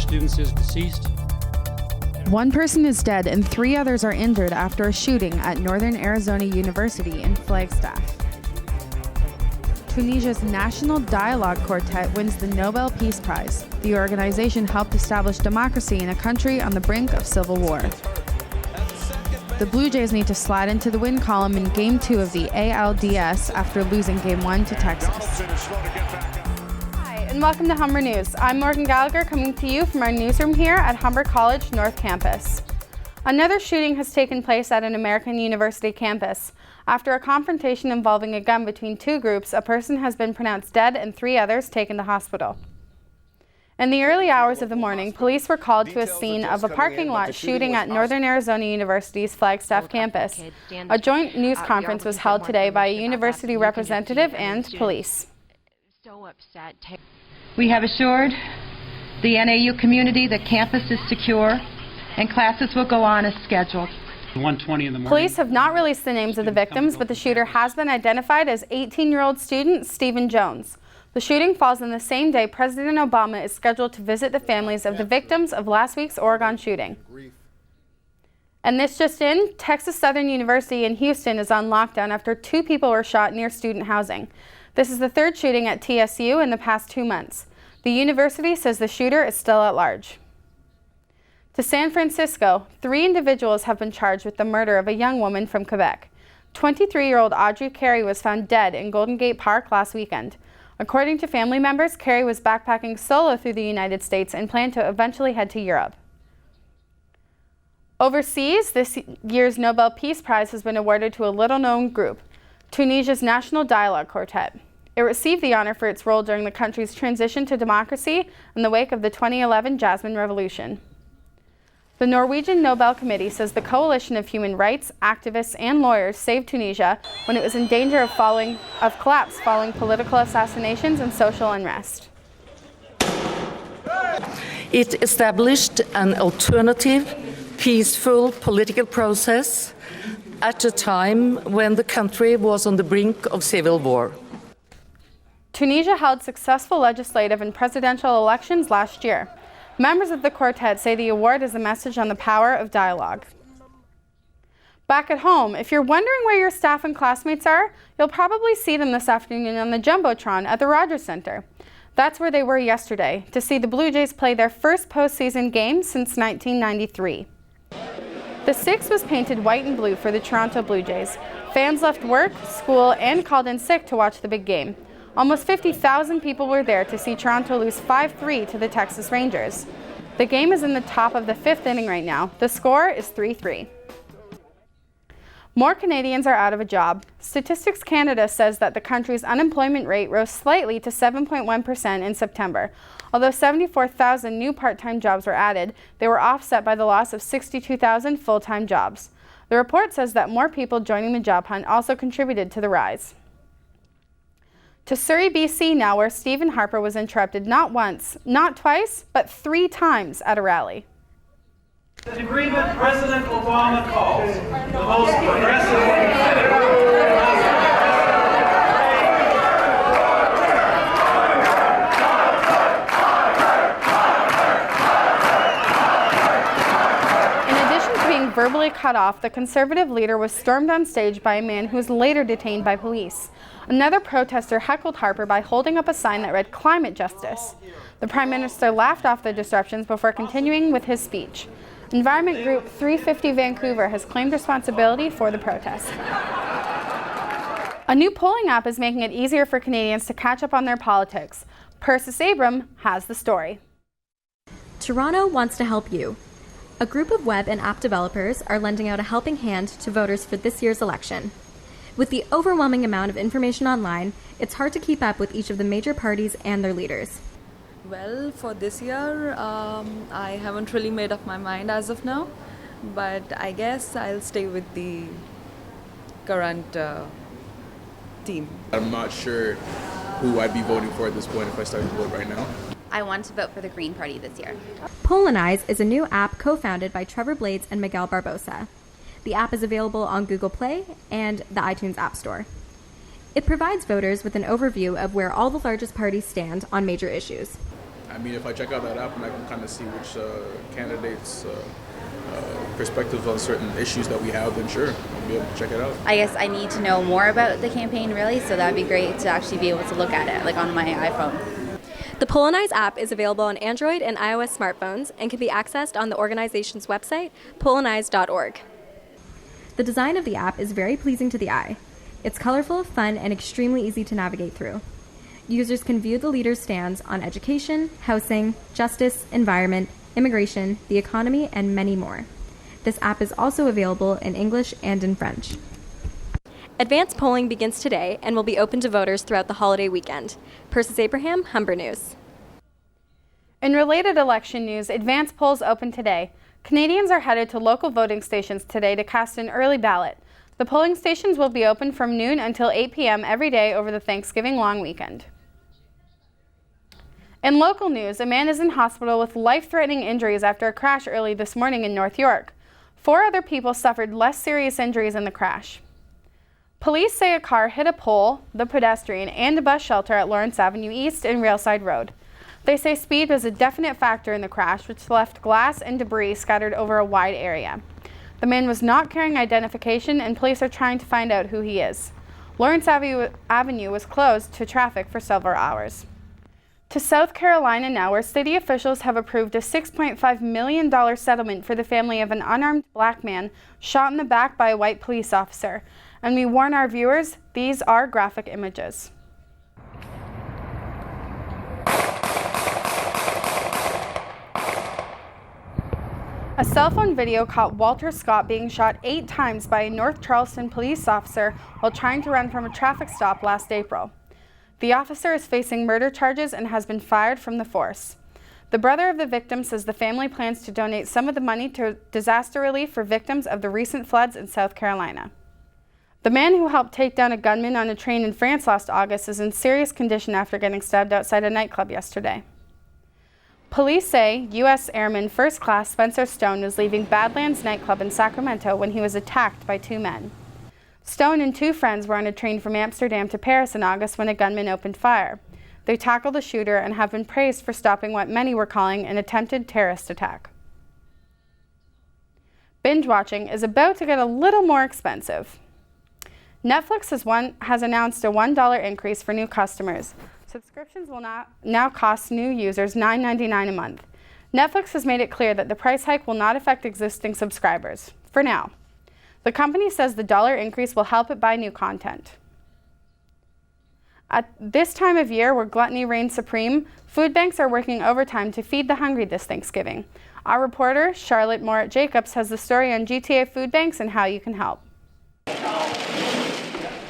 students is deceased. One person is dead and 3 others are injured after a shooting at Northern Arizona University in Flagstaff. Tunisia's National Dialogue Quartet wins the Nobel Peace Prize. The organization helped establish democracy in a country on the brink of civil war. The Blue Jays need to slide into the win column in Game 2 of the ALDS after losing Game 1 to Texas. Hi, and welcome to Humber News. I'm Morgan Gallagher coming to you from our newsroom here at Humber College North Campus. Another shooting has taken place at an American university campus. After a confrontation involving a gun between 2 groups, a person has been pronounced dead and 3 others taken to hospital. In the early hours of the morning, police were called to a scene of a parking lot shooting at Northern Arizona University's Flagstaff campus. A joint news conference was held today by a university representative and police. We have assured the NAU community that campus is secure and classes will go on as scheduled. 1:20 in the morning. Police have not released the names of the victims, but the shooter has been identified as 18-year-old student Stephen Jones. The shooting falls on the same day President Obama is scheduled to visit the families of the victims of last week's Oregon shooting. And this just in, Texas Southern University in Houston is on lockdown after 2 people were shot near student housing. This is the 3rd shooting at TSU in the past 2 months. The university says the shooter is still at large. To San Francisco, 3 individuals have been charged with the murder of a young woman from Quebec. 23-year-old Audrey Carey was found dead in Golden Gate Park last weekend. According to family members, Carey was backpacking solo through the United States and planned to eventually head to Europe. Overseas, this year's Nobel Peace Prize has been awarded to a little-known group, Tunisia's National Dialogue Quartet. It received the honor for its role during the country's transition to democracy in the wake of the 2011 Jasmine Revolution. The Norwegian Nobel Committee says the coalition of human rights, activists, and lawyers saved Tunisia when it was in danger of collapse following political assassinations and social unrest. It established an alternative, peaceful political process at a time when the country was on the brink of civil war. Tunisia held successful legislative and presidential elections last year. Members of the quartet say the award is a message on the power of dialogue. Back at home, if you're wondering where your staff and classmates are, you'll probably see them this afternoon on the Jumbotron at the Rogers Center. That's where they were yesterday, to see the Blue Jays play their first postseason game since 1993. The Six was painted white and blue for the Toronto Blue Jays. Fans left work, school, and called in sick to watch the big game. Almost 50,000 people were there to see Toronto lose 5-3 to the Texas Rangers. The game is in the top of the 5th inning right now. The score is 3-3. More Canadians are out of a job. Statistics Canada says that the country's unemployment rate rose slightly to 7.1% in September. Although 74,000 new part-time jobs were added, they were offset by the loss of 62,000 full-time jobs. The report says that more people joining the job hunt also contributed to the rise. To Surrey, BC now, where Stephen Harper was interrupted not once, not twice, but 3 times at a rally. The agreement President Obama calls the most progressive verbally cut off, the Conservative leader was stormed on stage by a man who was later detained by police. Another protester heckled Harper by holding up a sign that read "Climate Justice." The Prime Minister laughed off the disruptions before continuing with his speech. Environment group 350 Vancouver has claimed responsibility for the protest. A new polling app is making it easier for Canadians to catch up on their politics. Persis Abram has the story. Toronto wants to help you. A group of web and app developers are lending out a helping hand to voters for this year's election. With the overwhelming amount of information online, it's hard to keep up with each of the major parties and their leaders. Well, for this year, I haven't really made up my mind as of now, but I guess I'll stay with the current team. I'm not sure who I'd be voting for at this point if I started to vote right now. I want to vote for the Green Party this year. Polonize is a new app co-founded by Trevor Blades and Miguel Barbosa. The app is available on Google Play and the iTunes App Store. It provides voters with an overview of where all the largest parties stand on major issues. I mean, if I check out that app, and I can kind of see which candidates' perspectives on certain issues that we have, then sure, I'll be able to check it out. I guess I need to know more about the campaign, really, so that'd be great to actually be able to look at it, like on my iPhone. The Polonize app is available on Android and iOS smartphones and can be accessed on the organization's website, polonize.org. The design of the app is very pleasing to the eye. It's colorful, fun, and extremely easy to navigate through. Users can view the leaders' stands on education, housing, justice, environment, immigration, the economy, and many more. This app is also available in English and in French. Advanced polling begins today and will be open to voters throughout the holiday weekend. Persis Abraham, Humber News. In related election news, advanced polls open today. Canadians are headed to local voting stations today to cast an early ballot. The polling stations will be open from noon until 8 p.m. every day over the Thanksgiving long weekend. In local news, a man is in hospital with life-threatening injuries after a crash early this morning in North York. 4 other people suffered less serious injuries in the crash. Police say a car hit a pole, the pedestrian, and a bus shelter at Lawrence Avenue East and Railside Road. They say speed was a definite factor in the crash, which left glass and debris scattered over a wide area. The man was not carrying identification, and police are trying to find out who he is. Lawrence Avenue was closed to traffic for several hours. To South Carolina now, where city officials have approved a $6.5 million settlement for the family of an unarmed black man shot in the back by a white police officer. And we warn our viewers, these are graphic images. A cell phone video caught Walter Scott being shot 8 times by a North Charleston police officer while trying to run from a traffic stop last April. The officer is facing murder charges and has been fired from the force. The brother of the victim says the family plans to donate some of the money to disaster relief for victims of the recent floods in South Carolina. The man who helped take down a gunman on a train in France last August is in serious condition after getting stabbed outside a nightclub yesterday. Police say U.S. Airman First Class Spencer Stone was leaving Badlands nightclub in Sacramento when he was attacked by 2 men. Stone and 2 friends were on a train from Amsterdam to Paris in August when a gunman opened fire. They tackled the shooter and have been praised for stopping what many were calling an attempted terrorist attack. Binge watching is about to get a little more expensive. Netflix has announced a $1 increase for new customers. Subscriptions will now cost new users $9.99 a month. Netflix has made it clear that the price hike will not affect existing subscribers, for now. The company says the dollar increase will help it buy new content. At this time of year, where gluttony reigns supreme, food banks are working overtime to feed the hungry this Thanksgiving. Our reporter, Charlotte Morat-Jacobs, has the story on GTA food banks and how you can help.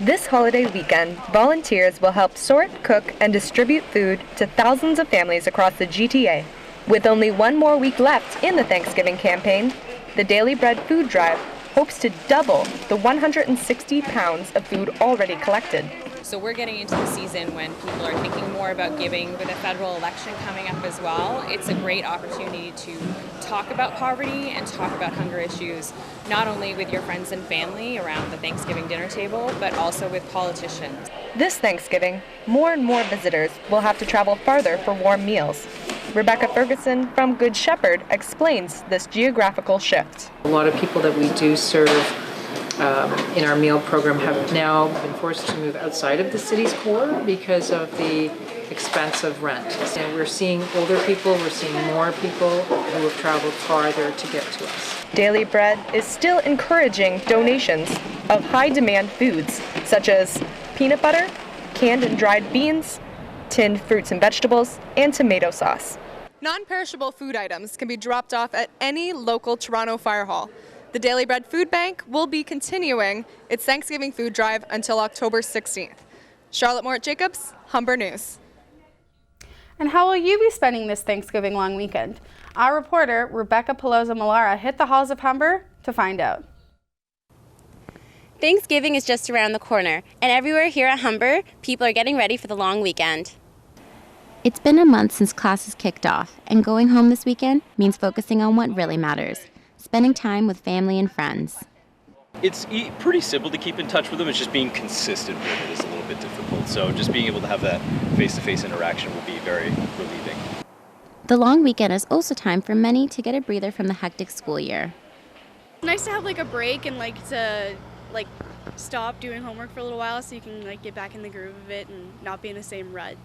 This holiday weekend, volunteers will help sort, cook, and distribute food to thousands of families across the GTA. With only 1 more week left in the Thanksgiving campaign, the Daily Bread Food Drive hopes to double the 160 pounds of food already collected. So we're getting into the season when people are thinking more about giving. With a federal election coming up as well, it's a great opportunity to talk about poverty and talk about hunger issues, not only with your friends and family around the Thanksgiving dinner table, but also with politicians. This Thanksgiving, more and more visitors will have to travel farther for warm meals. Rebecca Ferguson from Good Shepherd explains this geographical shift. A lot of people that we do serve in our meal program have now been forced to move outside of the city's core because of the expense of rent. And we're seeing older people, we're seeing more people who have traveled farther to get to us. Daily Bread is still encouraging donations of high-demand foods, such as peanut butter, canned and dried beans, tinned fruits and vegetables, and tomato sauce. Non-perishable food items can be dropped off at any local Toronto fire hall. The Daily Bread Food Bank will be continuing its Thanksgiving food drive until October 16th. Charlotte Morat-Jacobs, Humber News. And how will you be spending this Thanksgiving long weekend? Our reporter, Rebecca Pelosa-Malara, hit the halls of Humber to find out. Thanksgiving is just around the corner, and everywhere here at Humber, people are getting ready for the long weekend. It's been a month since classes kicked off, and going home this weekend means focusing on what really matters, spending time with family and friends. It's pretty simple to keep in touch with them. It's just being consistent with it is a little bit difficult. So just being able to have that face-to-face interaction will be very relieving. The long weekend is also time for many to get a breather from the hectic school year. It's nice to have like a break and to stop doing homework for a little while so you can get back in the groove of it and not be in the same rut.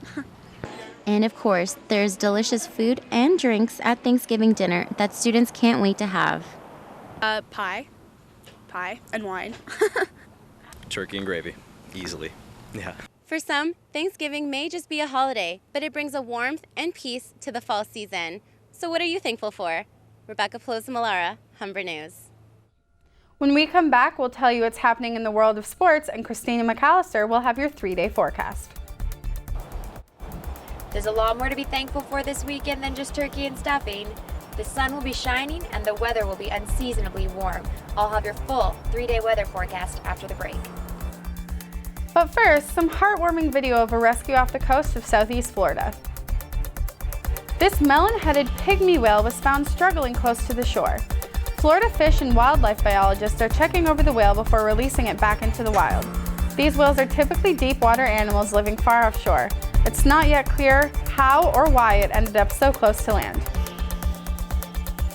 And of course, there's delicious food and drinks at Thanksgiving dinner that students can't wait to have. Pie and wine. Turkey and gravy, easily. Yeah. For some, Thanksgiving may just be a holiday, but it brings a warmth and peace to the fall season. So what are you thankful for? Rebecca Ploza-Malara, Humber News. When we come back, we'll tell you what's happening in the world of sports, and Christina McAllister will have your 3-day forecast. There's a lot more to be thankful for this weekend than just turkey and stuffing. The sun will be shining and the weather will be unseasonably warm. I'll have your full 3-day weather forecast after the break. But first, some heartwarming video of a rescue off the coast of southeast Florida. This melon-headed pygmy whale was found struggling close to the shore. Florida fish and wildlife biologists are checking over the whale before releasing it back into the wild. These whales are typically deep water animals living far offshore. It's not yet clear how or why it ended up so close to land.